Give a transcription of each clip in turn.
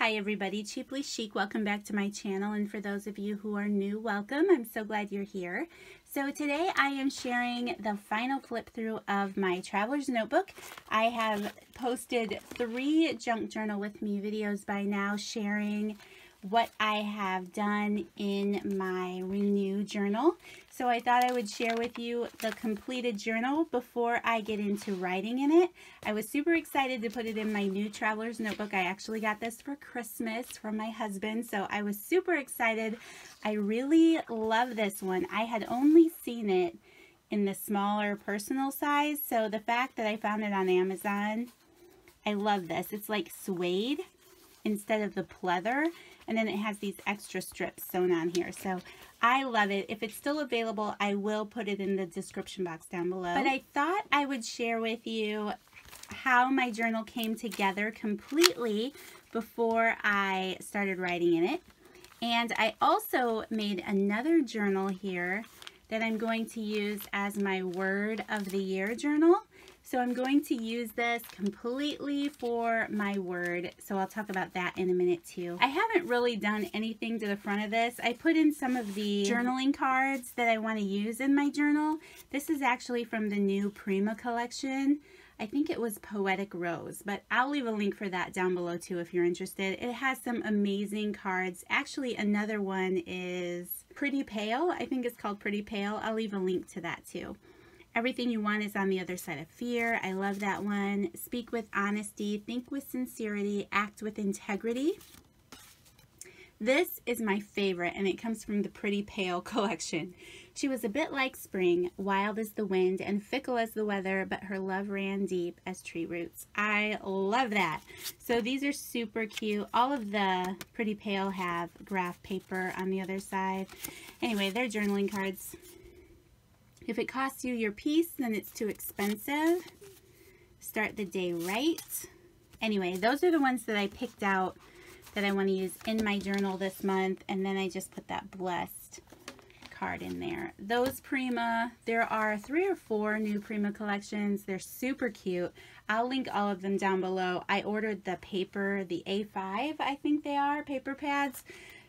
Hi everybody, Cheaply Chic. Welcome back to my channel, and for those of you who are new, welcome. I'm so glad you're here. So today I am sharing the final flip through of my traveler's notebook. I have posted 3 junk journal with me videos by now sharing what I have done in my Renew journal. So I thought I would share with you the completed journal before I get into writing in it. I was super excited to put it in my new traveler's notebook. I actually got this for Christmas from my husband, so I was super excited. I really love this one. I had only seen it in the smaller personal size, so the fact that I found it on Amazon, I love this. It's like suede instead of the pleather, and then it has these extra strips sewn on here. So I love it. If it's still available, I will put it in the description box down below. But I thought I would share with you how my journal came together completely before I started writing in it. And I also made another journal here that I'm going to use as my word of the year journal. So I'm going to use this completely for my word. So I'll talk about that in a minute too. I haven't really done anything to the front of this. I put in some of the journaling cards that I want to use in my journal. This is actually from the new Prima collection. I think it was Poetic Rose, but I'll leave a link for that down below too if you're interested. It has some amazing cards. Actually, another one is Pretty Pale. I think it's called Pretty Pale. I'll leave a link to that too. Everything You Want is on the Other Side of Fear. I love that one. Speak with Honesty, Think with Sincerity, Act with Integrity. This is my favorite, and it comes from the Pretty Pale collection. She was a bit like spring, wild as the wind and fickle as the weather, but her love ran deep as tree roots. I love that. So these are super cute. All of the Pretty Pale have graph paper on the other side. Anyway, they're journaling cards. If it costs you your peace, then it's too expensive. Start the day right. Anyway, those are the ones that I picked out that I want to use in my journal this month. And then I just put that blessed card in there. Those Prima, there are 3 or 4 new Prima collections. They're super cute. I'll link all of them down below. I ordered the paper, the A5, I think they are, paper pads.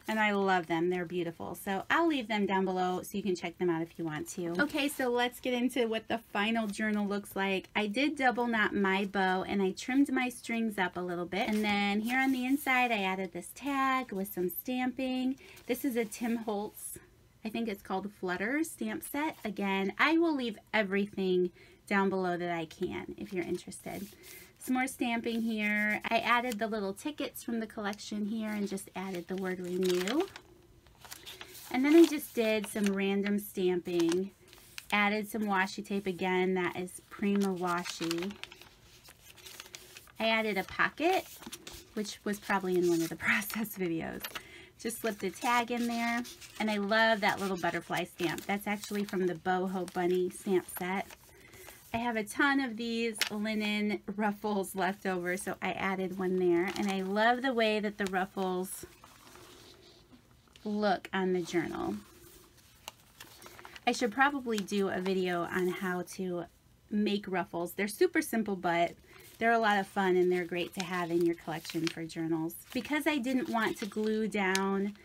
And I love them. They're beautiful. So I'll leave them down below so you can check them out if you want to. Okay, so let's get into what the final journal looks like. I did double knot my bow and I trimmed my strings up a little bit. And then here on the inside, I added this tag with some stamping. This is a Tim Holtz, I think it's called Flutter stamp set. Again, I will leave everything down below that I can if you're interested. Some more stamping here. I added the little tickets from the collection here and just added the word Renew. And then I just did some random stamping. Added some washi tape again. That is Prima washi. I added a pocket, which was probably in one of the process videos. Just slipped a tag in there. And I love that little butterfly stamp. That's actually from the Boho Bunny stamp set. I have a ton of these linen ruffles left over, so I added one there. And I love the way that the ruffles look on the journal. I should probably do a video on how to make ruffles. They're super simple, but they're a lot of fun and they're great to have in your collection for journals. Because I didn't want to glue down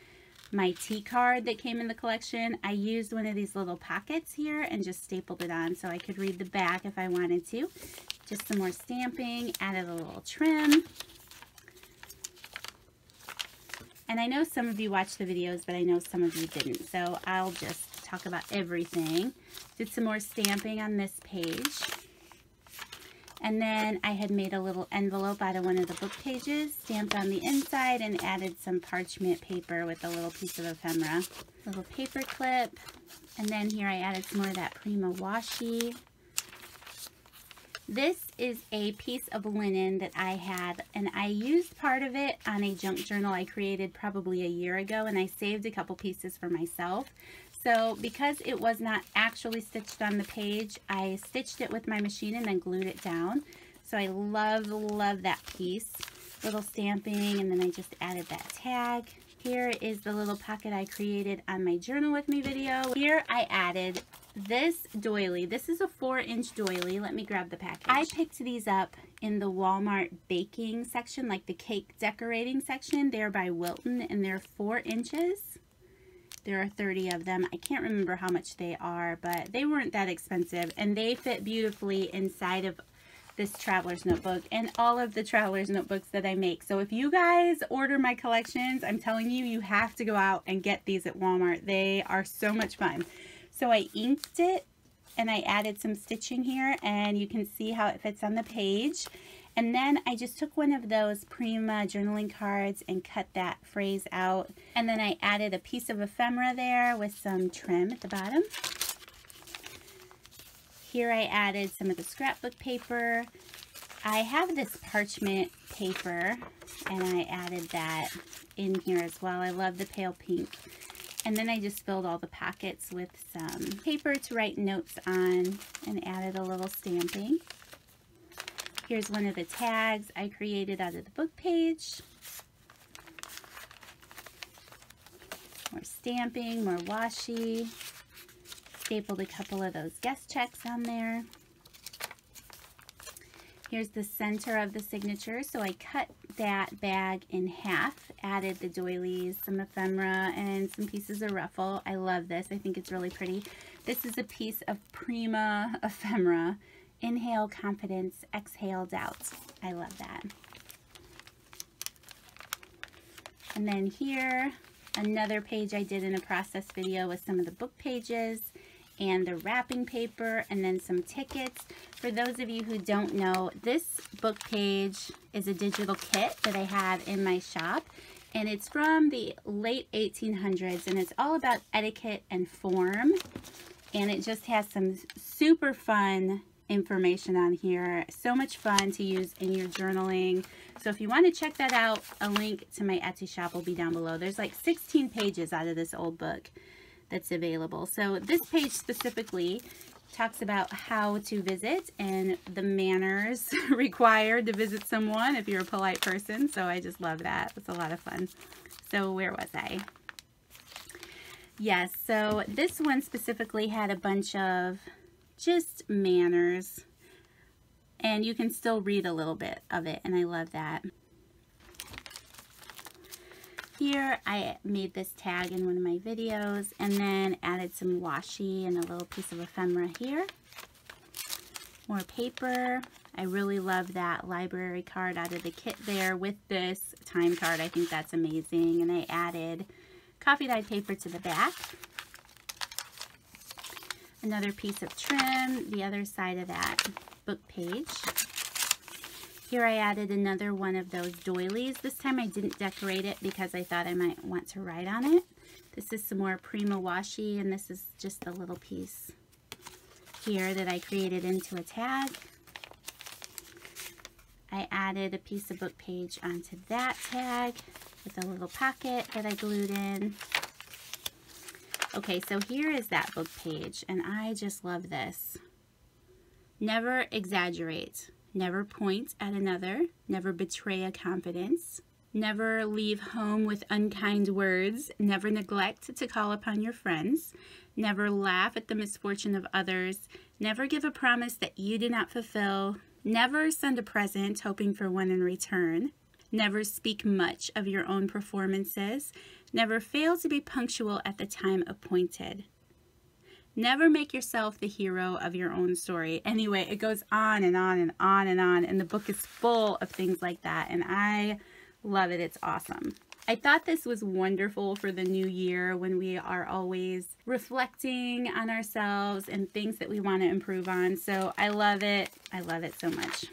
my T card that came in the collection, I used one of these little pockets here and just stapled it on so I could read the back if I wanted to. Just some more stamping, added a little trim. And I know some of you watched the videos, but I know some of you didn't, so I'll just talk about everything. Did some more stamping on this page. And then I had made a little envelope out of one of the book pages, stamped on the inside, and added some parchment paper with a little piece of ephemera. A little paper clip. And then here I added some more of that Prima washi. This is a piece of linen that I had, and I used part of it on a junk journal I created probably a year ago, and I saved a couple pieces for myself. So because it was not actually stitched on the page, I stitched it with my machine and then glued it down. So I love that piece. Little stamping, and then I just added that tag. Here is the little pocket I created on my Journal With Me video. Here I added this doily. This is a 4-inch doily. Let me grab the package. I picked these up in the Walmart baking section, like the cake decorating section. They're by Wilton, and they're 4 inches. There are 30 of them. I can't remember how much they are, but they weren't that expensive, and they fit beautifully inside of this traveler's notebook and all of the traveler's notebooks that I make. So if you guys order my collections, I'm telling you, you have to go out and get these at Walmart. They are so much fun. So I inked it and I added some stitching here, and you can see how it fits on the page. And then I just took one of those Prima journaling cards and cut that phrase out. And then I added a piece of ephemera there with some trim at the bottom. Here I added some of the scrapbook paper. I have this parchment paper, and I added that in here as well. I love the pale pink. And then I just filled all the pockets with some paper to write notes on and added a little stamping. Here's one of the tags I created out of the book page. More stamping, more washi. Stapled a couple of those guest checks on there. Here's the center of the signature. So I cut that bag in half, added the doilies, some ephemera, and some pieces of ruffle. I love this. I think it's really pretty. This is a piece of Prima ephemera. Inhale confidence, exhale doubt. I love that. And then here, another page I did in a process video with some of the book pages and the wrapping paper, and then some tickets. For those of you who don't know, this book page is a digital kit that I have in my shop, and it's from the late 1800s, and it's all about etiquette and form, and it just has some super fun information on here. So much fun to use in your journaling. So if you want to check that out, a link to my Etsy shop will be down below. There's like 16 pages out of this old book that's available. So this page specifically talks about how to visit and the manners required to visit someone if you're a polite person. So I just love that. It's a lot of fun. So where was I? Yes, so this one specifically had a bunch of just manners, and you can still read a little bit of it, and I love that. Here I made this tag in one of my videos, and then added some washi and a little piece of ephemera here. More paper. I really love that library card out of the kit there with this time card. I think that's amazing. And I added coffee dyed paper to the back. Another piece of trim, the other side of that book page. Here I added another one of those doilies. This time I didn't decorate it because I thought I might want to write on it. This is some more Prima washi, and this is just a little piece here that I created into a tag. I added a piece of book page onto that tag with a little pocket that I glued in. Okay, so here is that book page, and I just love this. Never exaggerate. Never point at another. Never betray a confidence. Never leave home with unkind words. Never neglect to call upon your friends. Never laugh at the misfortune of others. Never give a promise that you do not fulfill. Never send a present hoping for one in return. Never speak much of your own performances. Never fail to be punctual at the time appointed. Never make yourself the hero of your own story. Anyway, it goes on and on and on and on, and the book is full of things like that, and I love it. It's awesome. I thought this was wonderful for the new year when we are always reflecting on ourselves and things that we want to improve on. So I love it. I love it so much.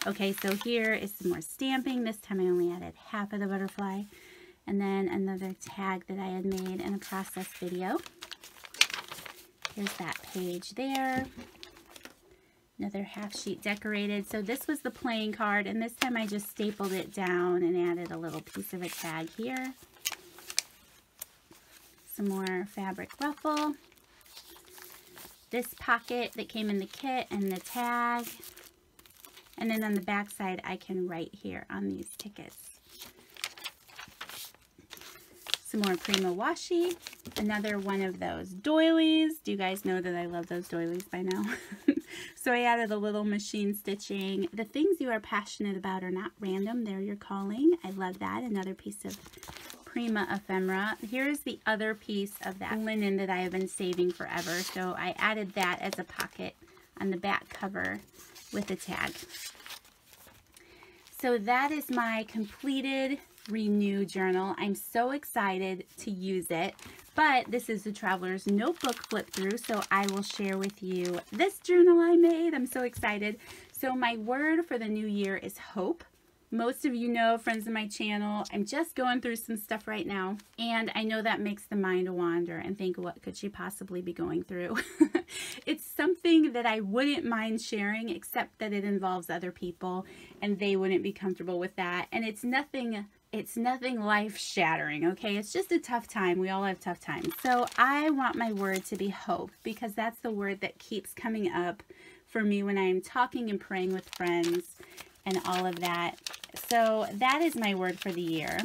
Okay, so here is some more stamping. This time I only added half of the butterfly. And then another tag that I had made in a process video. Here's that page there. Another half sheet decorated. So this was the playing card, and this time I just stapled it down and added a little piece of a tag here. Some more fabric ruffle. This pocket that came in the kit and the tag. And then on the back side I can write here on these tickets. Some more Prima washi. Another one of those doilies. Do you guys know that I love those doilies by now? So I added a little machine stitching. The things you are passionate about are not random. They're your calling. I love that. Another piece of Prima ephemera. Here's the other piece of that linen that I have been saving forever. So I added that as a pocket on the back cover with a tag. So that is my completed Renew journal. I'm so excited to use it. But this is the Traveler's Notebook flip through, so I will share with you this journal I made. I'm so excited. So my word for the new year is hope. Most of you know, friends of my channel, I'm just going through some stuff right now, and I know that makes the mind wander and think, what could she possibly be going through? It's something that I wouldn't mind sharing, except that it involves other people, and they wouldn't be comfortable with that. And it's nothing life-shattering, okay? It's just a tough time. We all have tough times. So I want my word to be hope, because that's the word that keeps coming up for me when I'm talking and praying with friends and all of that. So that is my word for the year.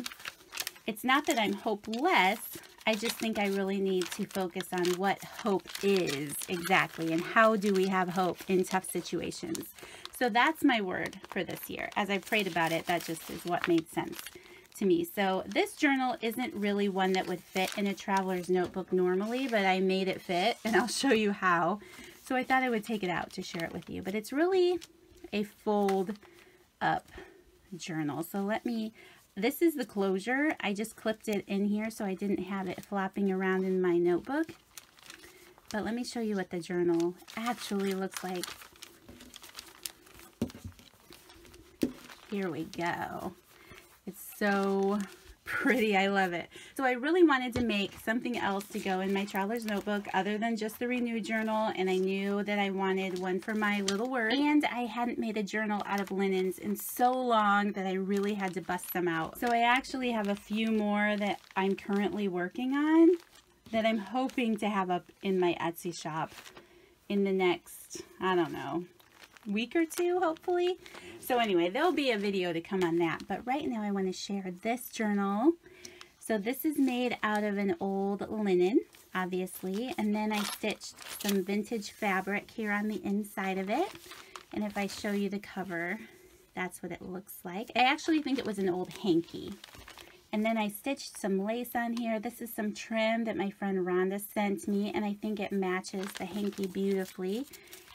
It's not that I'm hopeless. I just think I really need to focus on what hope is exactly, and how do we have hope in tough situations. So that's my word for this year. As I prayed about it, that just is what made sense to me. So this journal isn't really one that would fit in a traveler's notebook normally, but I made it fit, and I'll show you how. So I thought I would take it out to share it with you, but it's really a fold up journal. So this is the closure. I just clipped it in here so I didn't have it flopping around in my notebook. But let me show you what the journal actually looks like. Here we go. It's so pretty. I love it. So I really wanted to make something else to go in my traveler's notebook other than just the Renew journal, and I knew that I wanted one for my little word, and I hadn't made a journal out of linens in so long that I really had to bust them out. So I actually have a few more that I'm currently working on that I'm hoping to have up in my Etsy shop in the next, I don't know, week or two, hopefully. So anyway, there'll be a video to come on that, but right now I want to share this journal. So this is made out of an old linen, obviously, and then I stitched some vintage fabric here on the inside of it. And if I show you the cover, that's what it looks like. I actually think it was an old hanky. And then I stitched some lace on here. This is some trim that my friend Rhonda sent me, and I think it matches the hanky beautifully.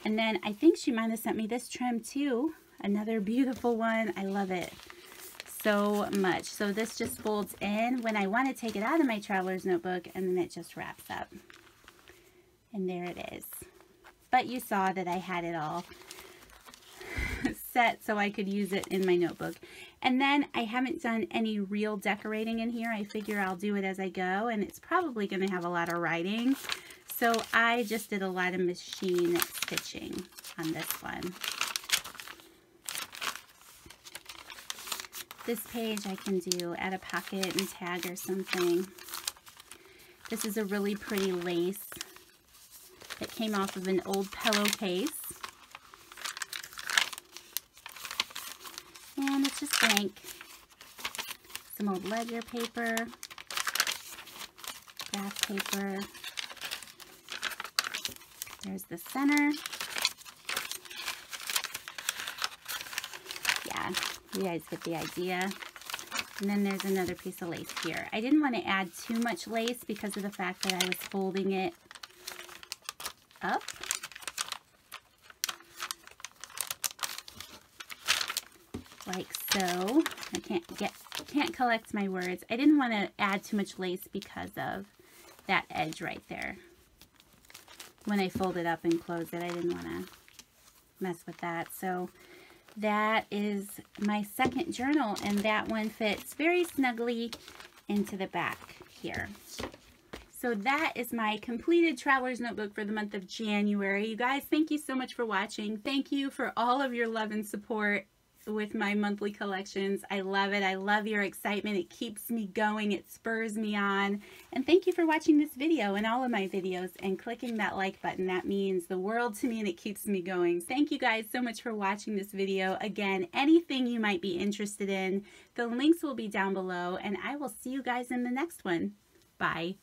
And then I think she might have sent me this trim too. Another beautiful one. I love it so much. So this just folds in when I want to take it out of my traveler's notebook, and then it just wraps up. And there it is. But you saw that I had it all set so I could use it in my notebook. And then I haven't done any real decorating in here. I figure I'll do it as I go, and it's probably going to have a lot of writing. So I just did a lot of machine stitching on this one. This page I can do, add a pocket and tag or something. This is a really pretty lace that came off of an old pillowcase. And it's just blank. Some old ledger paper, graph paper. There's the center. Yeah, you guys get the idea. And then there's another piece of lace here. I didn't want to add too much lace because of the fact that I was folding it up. Like so. I can't collect my words. I didn't want to add too much lace because of that edge right there. When I fold it up and close it, I didn't want to mess with that. So that is my second journal, and that one fits very snugly into the back here. So that is my completed traveler's notebook for the month of January. You guys, thank you so much for watching. Thank you for all of your love and support with my monthly collections. I love it. I love your excitement. It keeps me going. It spurs me on. And thank you for watching this video and all of my videos and clicking that like button. That means the world to me, and it keeps me going. Thank you guys so much for watching this video. Again, anything you might be interested in, the links will be down below, and I will see you guys in the next one. Bye.